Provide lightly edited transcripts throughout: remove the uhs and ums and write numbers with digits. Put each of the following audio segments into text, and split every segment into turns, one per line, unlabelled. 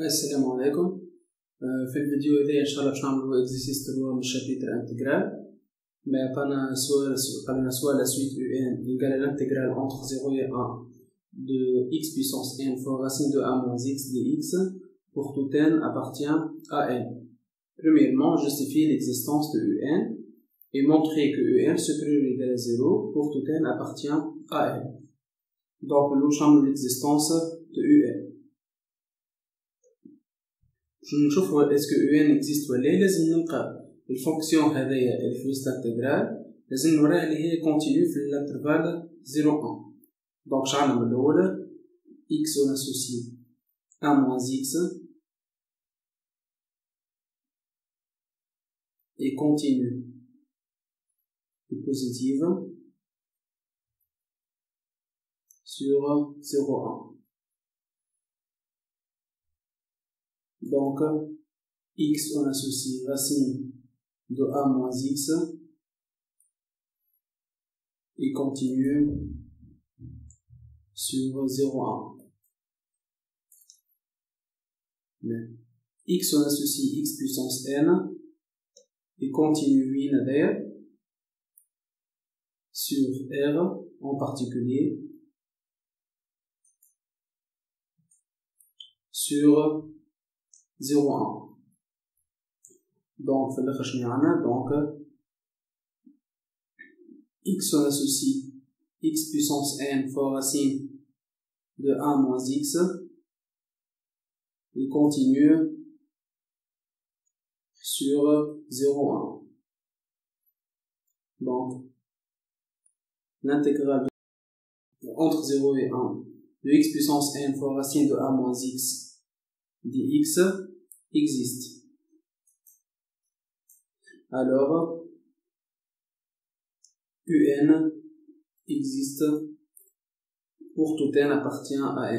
السلام عليكم. في الفيديو هذا ان شاء الله باش نعملو اكزرسيس 3 من شابيتر انتجرال. ما عطانا سؤال la suite un égale à l'intégrale entre 0 et 1 de x puissance n fois racine de 1 moins x dx pour tout n appartient à n. Premièrement, justifier l'existence de un et montrer que un supérieur ou égal à 0 pour tout n appartient à n. Donc nous cherchons l'existence de un. نشوفوا est-ce que un existe ولا لازم نلقى الفونكسيون هذيا اللي في وسط الانتجرال لازم نوراها اللي هي كونتينيو في الانترفال 0 1. دونك شعلنا من الاول x on associe 1 moins x est continue et positive sur 0 1. Donc, x on associe racine de 1 moins x et continue sur 0 1. Mais x on associe x puissance n et continue d'ailleurs sur r en particulier sur 0 1. Donc في الاخر شنو عندنا donc x on associe x puissance n fois racine de 1 moins x et continue sur 0 1. Donc l'intégrale entre 0 et 1 de x puissance n fois racine de 1 moins x dx existe. Alors un existe pour tout n appartient à n.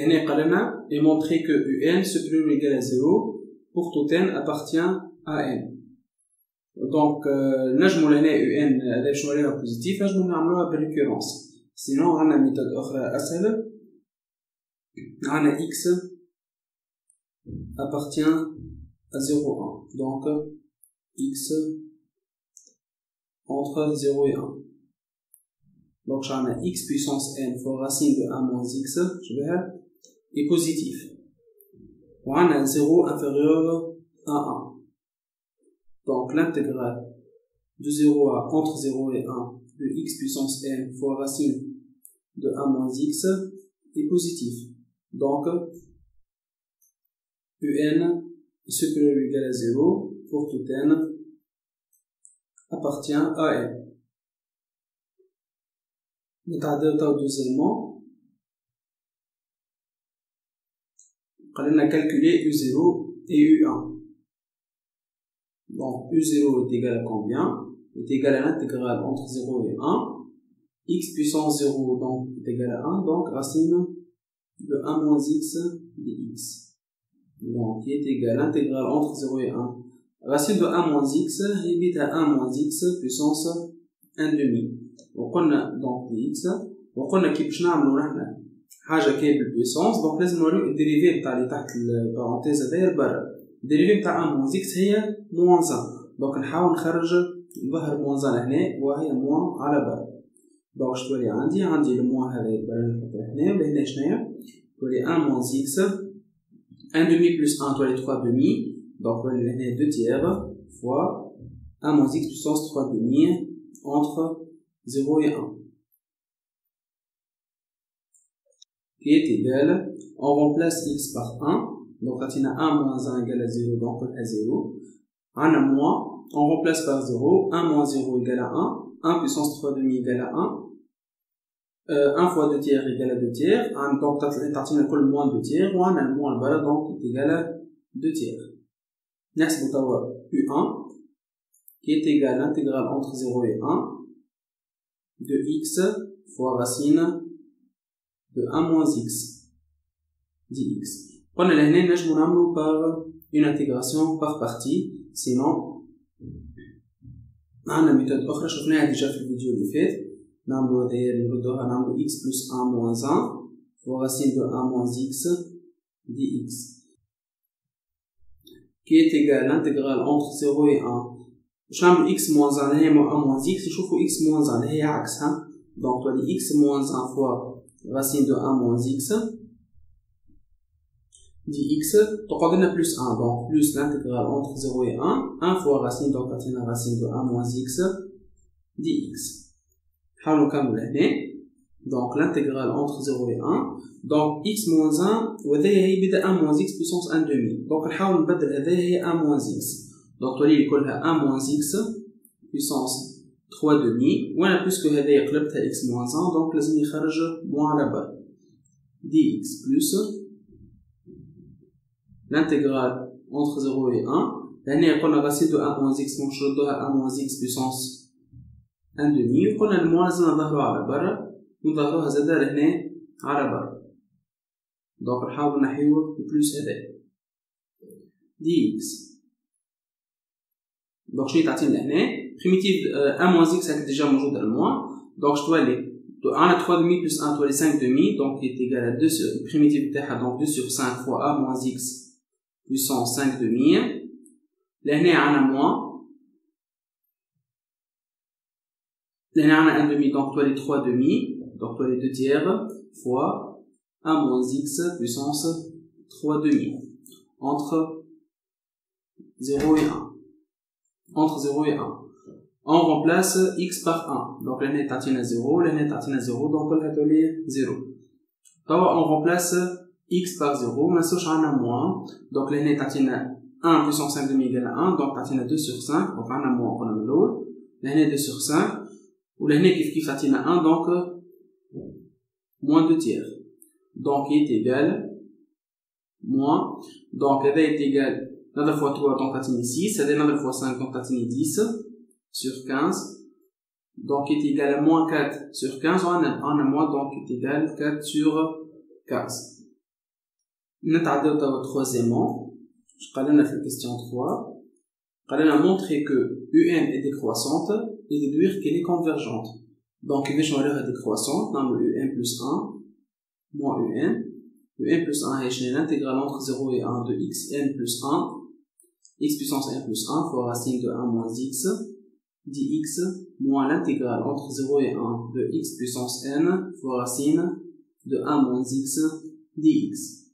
هنا قال لنا et montrer que un supérieur ou égal à 0 pour tout n appartient à n. Donc نجمو لهنا un هذا شنو راهو بوزيتيف نجمو نعملوها بالريكورونس. سينون عندنا ميثود اخرى اسهل. عندنا x appartient à 0 1. Donc x entre 0 et 1. Donc عندنا x puissance n fois racine de 1 moins x est positif. وعندنا 0 inférieur à 1. Donc l'intégrale de 0 à entre 0 et 1 de x puissance n fois racine de 1 moins x est positif. Donc un supérieur ou égal à 0 pour tout n appartient à n. نتعداو deuxièmement. قالنا calculer u0 et u1. Donc u0 est égal à combien? Est égal à l'intégrale entre 0 et 1. X puissance 0 donc est égal à 1. Donc racine de 1 moins x dx. Donc qui est égal à l'intégrale entre 0 et 1. Racine de 1 moins x est à 1 moins x puissance 1 demi. وقلنا donc dx. وقلنا كي باش نعملو نحنا حاجة كي بالبويسونس دونك لازم نوريو الديريفي بتاع اللي تحت البارونتيز هذايا لبرا. الديريفي بتاع 1 moins x هي موان 1. دونك نحاول نخرج ظهر موان 1 هنا وهي موان على برا. دونك واش تولي عندي الموان هذايا برا نحطها هنا ولهنا شناهي تولي 1 moins x 1 demi plus 1 تولي 3 demi. دونك تولي لهنا 2 tiers fois 1 moins x puissance 3 demi entre 0 et 1 qui est égal, on remplace x par 1. Donc quand il a 1 moins 1 égale à 0, donc on a 0. On a moins, on remplace par 0. 1 moins 0 égale à 1. 1 puissance 3 demi égale à 1. 1 fois 2 tiers égale à 2 tiers. Donc on a le moins 2 tiers. On a le moins le donc est égal à 2 tiers. Next, on va u1 qui est égal à l'intégrale entre 0 et 1 de x fois racine de 1 moins x dx. On a l'année par une intégration par partie, sinon on a une méthode autre شفناها déjà في الفيديو اللي فات نعملو هذايا اللي نردوها نعملو x plus 1 moins 1 fois racine de 1 moins x dx qui est égal à l'intégrale entre 0 et 1. باش نعملو x moins 1 هي 1 moins x نشوفو x moins 1 هي عكسها donc تولي x moins 1 fois racine de 1 moins x dx تقعد لنا plus 1 donc plus l'intégrale entre 0 et 1 1 fois racine donc عطينا racine de 1 moins x dx نحاولو نكملو لهنا donc l'intégrale entre 0 et 1 donc x moins 1 وهذايا هي بدا 1 moins x puissance 1 demi donc نحاول نبدل هذايا هي 1 moins x donc تولي كلها 1 moins x puissance 3 demi وانا بويسكو هذايا قلبتها x moins 1 donc لازم يخرج moins على برا dx plus l'intégrale entre 0 et 1 لهنا قلنا racine de 1 moins x نشردوها 1 moins x puissance 1 demi وقلنا الموان لازم نظهرو على برا ونظهروها زادا لهنا على برا دونك نحاولو نحيو البلوس هذايا dx دونك شنو تعطينا لهنا بريميتيف 1 moins x هاك ديجا موجودة الموان دونك شتولي عندنا 3 demi plus 1 تولي 5 demi donc est égal à 2 sur primitive تاعها donc 2 sur 5 fois 1 moins x puissance 5 demi لهنا عندنا موان لهنا عندنا 1 demi donc تولي 3 demi donc تولي 2 tiers fois 1 moins x puissance 3 demi entre 0 et 1 entre 0 et 1 on remplace x par 1 donc l'année tatina 0 l'année tatina 0 donc on va donner 0 donc on remplace x par 0 mais ça on a moins donc l'année tatina 1 puissance 5 demi égale à 1 donc tatina 2 sur 5 donc on a moins on a l'autre l'année 2 sur 5 ou l'année qui tatina 1 donc moins 2 tiers donc il est égal moins donc elle est égal la fois 3 donc tatina 6 c'est la fois 5 donc tatina 10 sur 15 donc est égal à moins 4 sur 15 on a moins donc est égal 4 sur 15 نتعداو au troisièmement je vais la question 3 je vais montrer que UN est décroissante et déduire qu'elle est convergente donc باش نوريوها décroissante نعملو UN plus 1 moins UN plus 1 هي شنو l'intégrale entre 0 et 1 de xn plus 1 x puissance n plus 1 fois racine de 1 moins x dx moins l'intégrale entre 0 et 1 de x puissance n fois racine de 1 moins x dx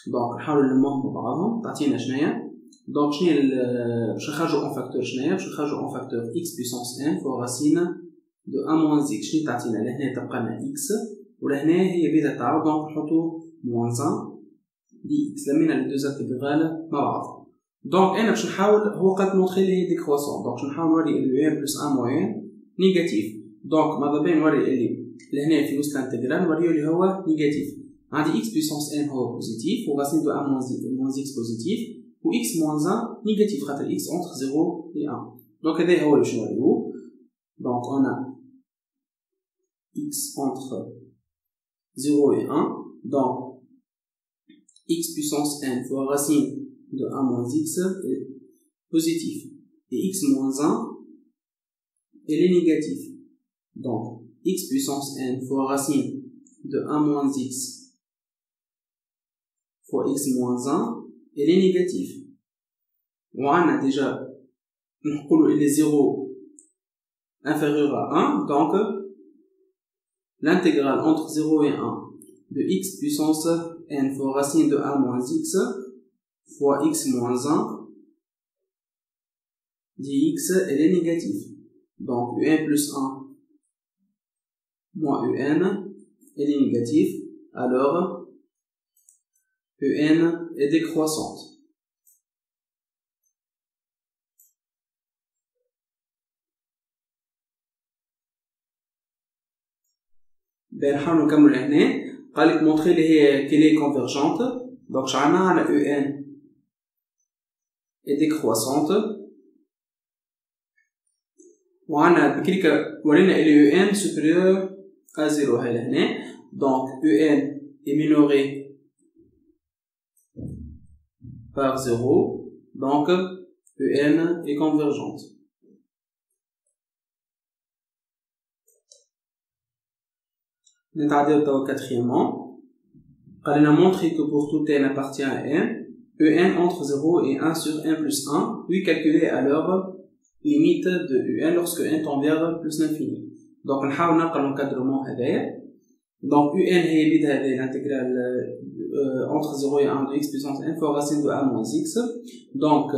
donc نحاولو نلموهم مع بعضهم تعطينا شناهي donc شناهي باش نخرجو en facteur شناهي باش نخرجو en facteur x puissance n fois racine de 1 moins x شنو تعطينا لهنا تبقى لنا x ولهنا هي بدا تعاود donc نحطو moins 1 dx لمينا لي deux intégrales مع بعض donc انا باش نحاول هو قد مونطري لي ديكروسون دونك باش نحاول نوري اللي ان بلس 1 موين نيجاتيف دونك ماذا بين نوري اللي لهنا في وسط الانتجرال نوريو اللي هو نيجاتيف عندي x بيسونس n هو بوزيتيف و راسين دو 1 moins x بوزيتيف و x moins 1 نيجاتيف خاطر x entre 0 et 1 دونك هذا هو اللي باش نوريوه دونك on a x entre 0 et 1 donc x puissance n fois racine de 1 moins x est positif et x moins 1 elle est négatif donc x puissance n fois racine de 1 moins x fois x moins 1 elle est négatif on a déjà il est 0 inférieur à 1 donc l'intégrale entre 0 et 1 de x puissance n fois racine de 1 moins x fois x moins 1 dx elle est négative donc un plus 1 moins un elle est négative alors un est décroissante نحاولو نكملو هنا قالك montrer qu'elle est convergente donc شعلنا على un est décroissante وعنا بكريكا ورينا اللي un supérieur à 0 هاي لهنا donc un est minoré par 0 donc un est convergente نتعداو توا quatrièmement. On a montré que pour tout n appartient à n, en entre 0 et 1 sur n plus 1, puis calculer alors limite de en lorsque n tend vers plus l'infini. Donc, on va l'encadrement هذايا. Donc, un هي بدها l'intégrale entre 0 et 1 de x puissance n fois racine de 1 moins x. Donc,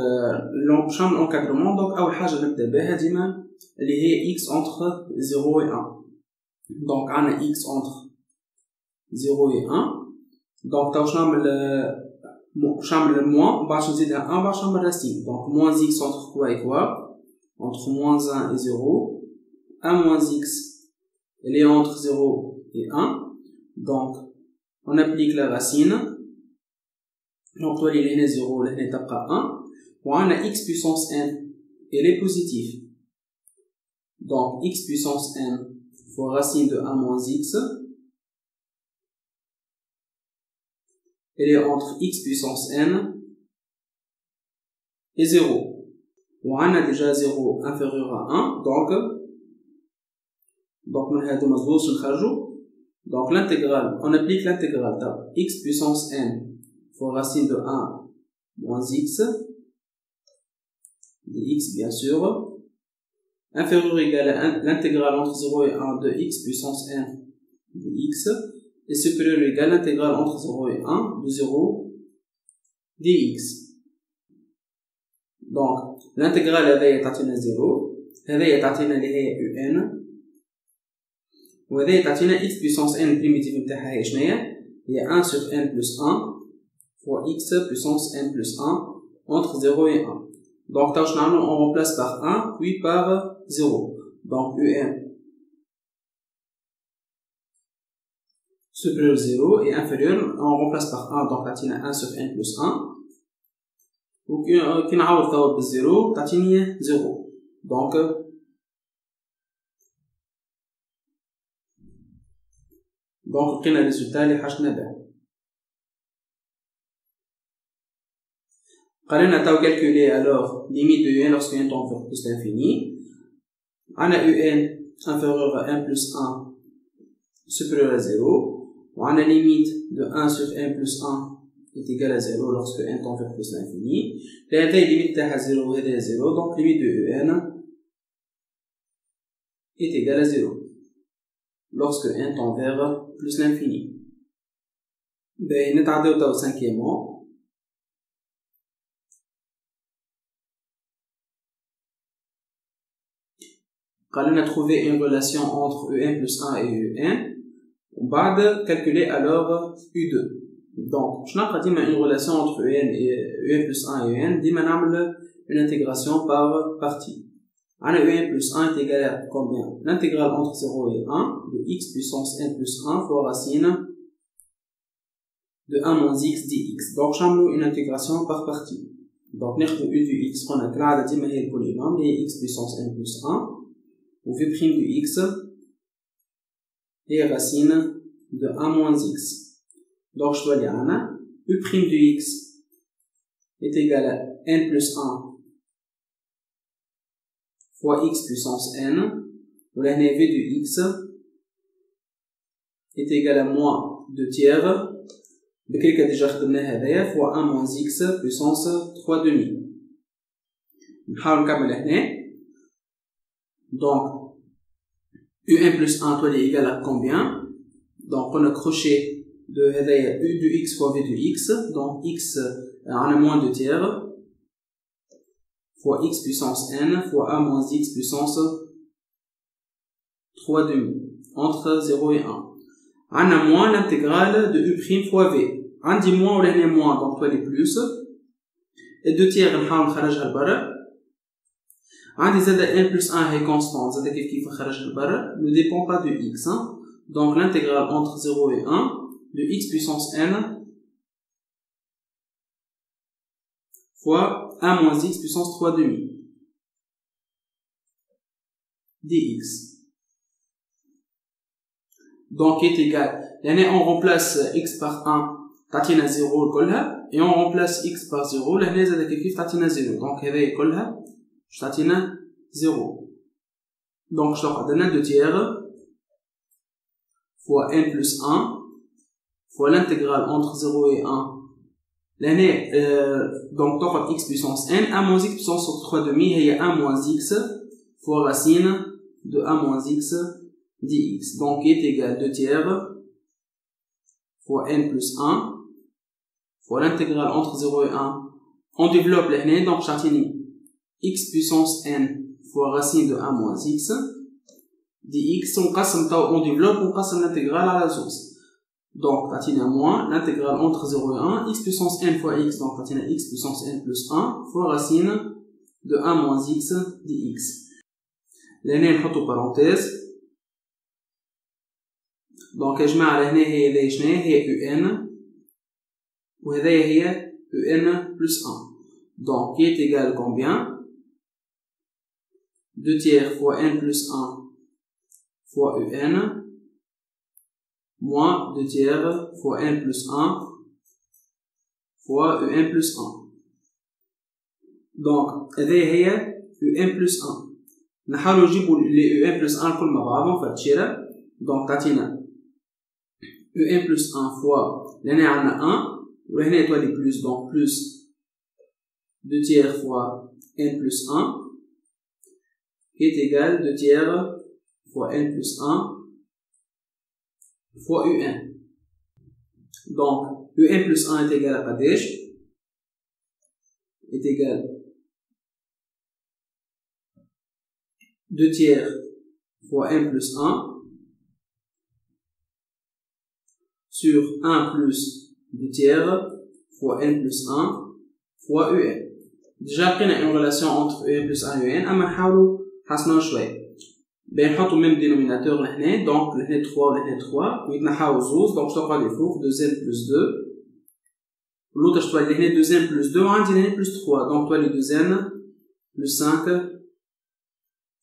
l'encadrement, donc, أول حاجة نبدأ بها ديما اللي هي x entre 0 et 1. Donc, on a x entre 0 et 1. Donc, je vais moins, باش نزيدها 1 باش نعمل racine. Donc, moins x entre quoi et quoi? Entre moins 1 et 0. 1 moins x, elle est entre 0 et 1. Donc, on applique la racine. Donc, il y a 0, il y a 1. On a x puissance n, elle est positive. Donc, x puissance n fois racine de 1 moins x, elle est entre x puissance n et 0. On a déjà 0 inférieur à 1, donc l'intégrale, on applique l'intégrale de x puissance n fois racine de 1 moins x, dx bien sûr, inférieur ou égal à l'intégrale entre 0 et 1 de x puissance n dx, et supérieur ou égal à l'intégrale entre 0 et 1 de 0 dx. Donc, l'intégrale est à 0, elle est à un, وهذا تعطينا x puissance n primitive نتاعها هي شناهي؟ هي 1 sur n plus 1 fois x puissance n plus 1 entre 0 et 1. Donc, on remplace par 1 puis par 0. Donc, un supérieur 0 et inférieur, on remplace par 1, donc تعطينا 1 sur n plus 1. وكي نعوض توا بالزيرو تعطيني 0. Donc, لقينا الريزولتا اللي حاجتنا به. قررنا تاو calculer alors limite de un lorsque n tend vers plus l'infini. On a un inférieur à 1 plus 1 supérieur à 0. On a limite de 1 sur n plus 1 est égal à 0 lorsque n tend vers plus l'infini. La limite à 0 est 0, donc limite de un est égal à 0 lorsque n tend vers plus l'infini. Ben, نتعداو تاو cinquièmement. On a trouvé une relation entre un plus 1 et un. On va calculer alors u2. Donc, je n'ai pas dit une relation entre un plus 1 et un. Dit une intégration par partie. On a un plus 1 est égal à combien? L'intégrale entre 0 et 1 de x puissance n plus 1 fois racine de 1 moins x dx. Donc, j'amène une intégration par partie. Donc, nous u du x, on a clair de le polynôme, et x puissance n plus 1, ou v' du x, et racine de 1 moins x. Donc, je dois dire, u' du x est égal à n plus 1 fois x puissance n, où la v du x est égal à moins 2 tiers, بكري كان ديجا خدمنا هذايا fois 1 moins x puissance 3 demi. نحاول نكمل هنا. Donc, un plus 1 toi est égal à combien? Donc, on a crochet de هذايا u du x fois v du x. Donc, x on a moins 2 tiers fois x puissance n fois 1 moins x puissance 3 demi entre 0 et 1. On a moins l'intégrale de u' fois v. On dit moins ou l'année moins, donc toi les plus. Et 2 tiers, on va نخرجها لبرا. On dit z1 plus 1 est constant, z كيف نخرجها لبرا, ne dépend pas de x. Donc l'intégrale entre 0 et 1 de x puissance n fois 1 moins x puissance 3 demi dx. Donc est égal. On remplace x par 1, تعطينا 0 كلها, et on remplace x par 0, لهنا زاد كيف تعطينا 0. Donc هذه كلها تعطينا 0. Donc je dois donner 2 tiers fois n plus 1 fois l'intégrale entre 0 et 1. L'année, donc, t'auras x puissance n, 1 moins x puissance sur 3 demi, il y a 1 moins x fois racine de 1 moins x dx. Donc, il est égal à 2 tiers fois n plus 1 fois l'intégrale entre 0 et 1. On développe l'année, donc, châtini x puissance n fois racine de 1 moins x dx. On développe, on passe l'intégrale à la source. Donc, t'as moins l'intégrale entre 0 et 1, x puissance n fois x, donc t'as x puissance n plus 1 fois racine de 1 moins x dx. L'année, on entre parenthèses. Donc, اجمع l'année هي un وهذا هي un plus 1. Donc, qui est égal à combien? 2 tiers fois n plus 1 fois un moins 2 tiers fois n plus 1 fois un plus 1. Donc, هذه هي un plus 1. نحاولوا نجيبوا les un plus 1 كل مع بعضهم فالتشيرة. Donc, تعطينا un plus 1 fois l'année عندنا 1 وهنا تولي plus, donc plus 2 tiers fois n plus 1 qui est égal 2 tiers fois n plus 1 fois un. Donc, un plus 1 est égal à قداش? Est égal 2 tiers fois n plus 1 sur 1 plus 2 tiers fois n plus 1 fois un. Déjà, on a une relation entre un plus 1 et un, أما نحاولوا نحسنوها شوية. بنحطوا même dénominateur لهنا, donc لهنا 3 ولهنا 3 ويتنحاو زوز, donc je تقعد الفوق 2n plus 2 l'autre je تولي لهنا 2n plus 2 وعندي لهنا plus 3, donc تولي 2n plus 5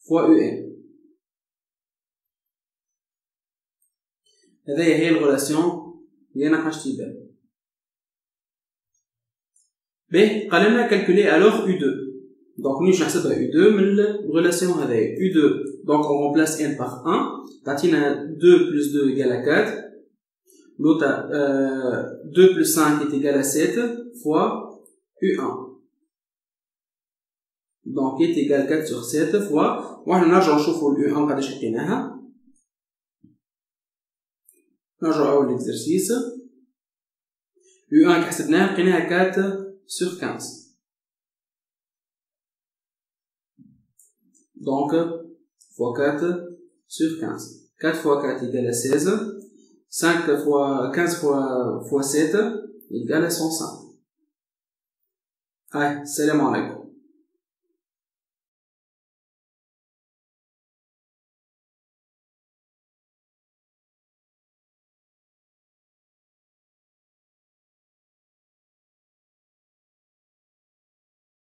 fois un. هذه هي الريلاسيون اللي انا حاجتي بها. باهي قال لنا calculer alors U2. Donc nous نحسبها U2 من الريلاسيون هذه U2. Donc on remplace n par 1. تعطينا 2 plus 2 égale à 4. L'autre 2 plus 5 est égal à 7 fois U1. Donc est égal à 4 sur 7 fois. وإحنا نرجع نشوفوا U1 قداش لقيناها. نرجع أول exercice. U1 حسبناها لقيناها 4 sur 15. Donc, fois 4 sur 15. 4 fois 4 égale à 16. 5 fois 15 fois 7 égale à 105. Allez, salam alaikum.